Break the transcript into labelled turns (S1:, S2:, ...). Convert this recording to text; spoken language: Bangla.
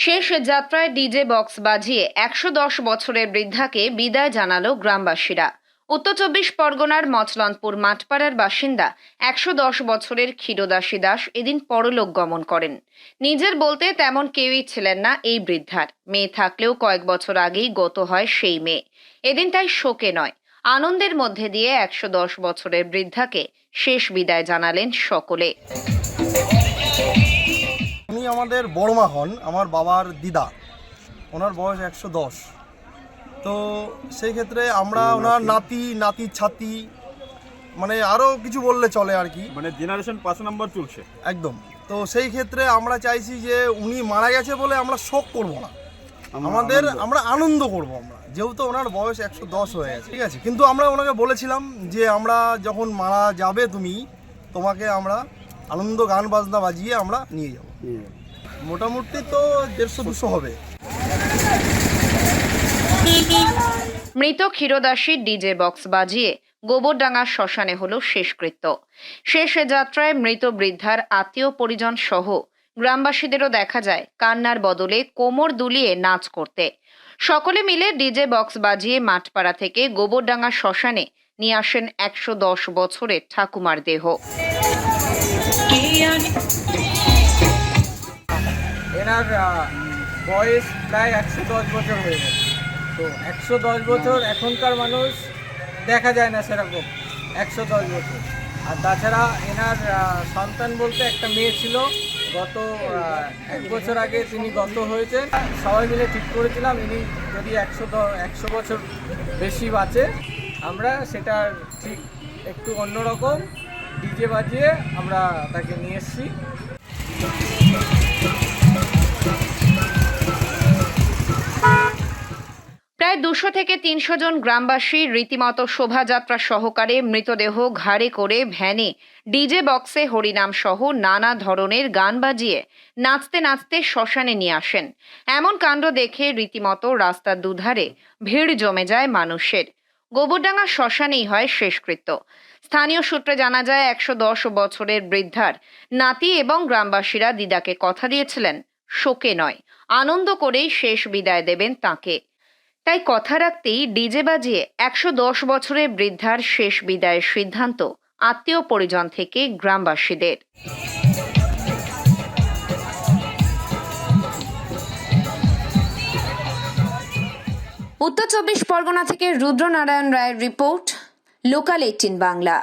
S1: শেষ যাত্রায় ডিজে বক্স বাজিয়ে ১১০ বছরের বৃদ্ধাকে বিদায় জানালো গ্রামবাসীরা। উত্তর চব্বিশ পরগনার মচলনপুর মাঠপাড়ার বাসিন্দা ১১০ বছরের ক্ষীরদাসী দাস এদিন পরলোক গমন করেন। নিজের বলতে তেমন কেউই ছিলেন না এই বৃদ্ধার। মেয়ে থাকলেও কয়েক বছর আগেই গত হয় সেই মেয়ে। এদিন তাই শোকে নয়, আনন্দের মধ্যে দিয়ে ১১০ বছরের বৃদ্ধাকে শেষ বিদায় জানালেন সকলে।
S2: উনি আমাদের বড়মা হন, আমার বাবার দিদা। ওনার বয়স ১১০। তো সেই ক্ষেত্রে আমরা ওনার নাতি ছাতি মানে আরও কিছু বললে চলে আর কি,
S3: মানে জেনারেশন ৫ নম্বর চলছে
S2: একদম। তো সেই ক্ষেত্রে আমরা চাইছি যে উনি মারা গেছে বলে আমরা শোক করব না, আমরা আনন্দ করব। আমরা যেহেতু ওনার বয়স ১১০ হয়ে গেছে, ঠিক আছে, কিন্তু আমরা ওনাকে বলেছিলাম যে আমরা যখন মারা যাবে তোমাকে আমরা আনন্দ গান বাজনা বাজিয়ে আমরা নিয়ে যাব। মোটামুটি তো ১৫০-২০০ হবে।
S1: মৃত ক্ষীরদাসী ডিজে বক্স বাজিয়ে গোবরডাঙ্গা শ্মশানে হলো শেষকৃত্য। শেষ যাত্রায় মৃত বৃদ্ধার আত্মীয় পরিজন সহ গ্রামবাসীদেরও দেখা যায় কান্নার বদলে কোমর দুলিয়ে নাচ করতে। সকলে মিলে ডিজে বক্স বাজিয়ে মাঠপাড়া থেকে গোবরডাঙ্গা শ্মশানে নিয়ে আসেন ১১০ বছরের ঠাকুমার দেহ।
S4: এনার বয়স প্রায় ১১০ বছর হয়ে গেছে। তো ১১০ বছর এখনকার মানুষ দেখা যায় না সেরকম ১১০ বছর। আর তাছাড়া এনার সন্তান বলতে একটা মেয়ে ছিল, গত ১ বছর আগে তিনি গত হয়েছেন। সবাই মিলে ঠিক করেছিলাম ইনি যদি ১০০ বছর বেশি বাঁচে, আমরা সেটার ঠিক একটু অন্যরকম ডিজে বাজিয়ে আমরা তাকে নিয়ে এসেছি।
S1: প্রায় ২০০ থেকে ৩০০ জন গ্রামবাসী রীতিমতো শোভাযাত্রা সহকারে মৃতদেহ ঘাড়ে করে ভ্যানে ডিজে বক্সে হরিনাম সহ নানা ধরনের গান বাজিয়ে নাচতে নাচতে শ্মশানে নিয়ে আসেন। এমন কাণ্ড দেখে রীতিমতো রাস্তার দুধারে ভিড় জমে যায় মানুষের। গোবরডাঙ্গা শ্মশানেই হয় শেষকৃত্য। স্থানীয় সূত্রে জানা যায় ১১০ বছরের বৃদ্ধার নাতি এবং গ্রামবাসীরা দিদাকে কথা দিয়েছিলেন শোকে নয়, আনন্দ করেই শেষ বিদায় দেবেন তাঁকে। তাই কথা রাখতেই ডিজে বাজিয়ে ১১০ বছরের বৃদ্ধার শেষ বিদায়ের সিদ্ধান্ত আত্মীয় পরিজন থেকে গ্রামবাসীদের। উত্তর চব্বিশ পরগনা থেকে রুদ্রনারায়ণ রায়ের রিপোর্ট, লোকাল ১৮ বাংলা।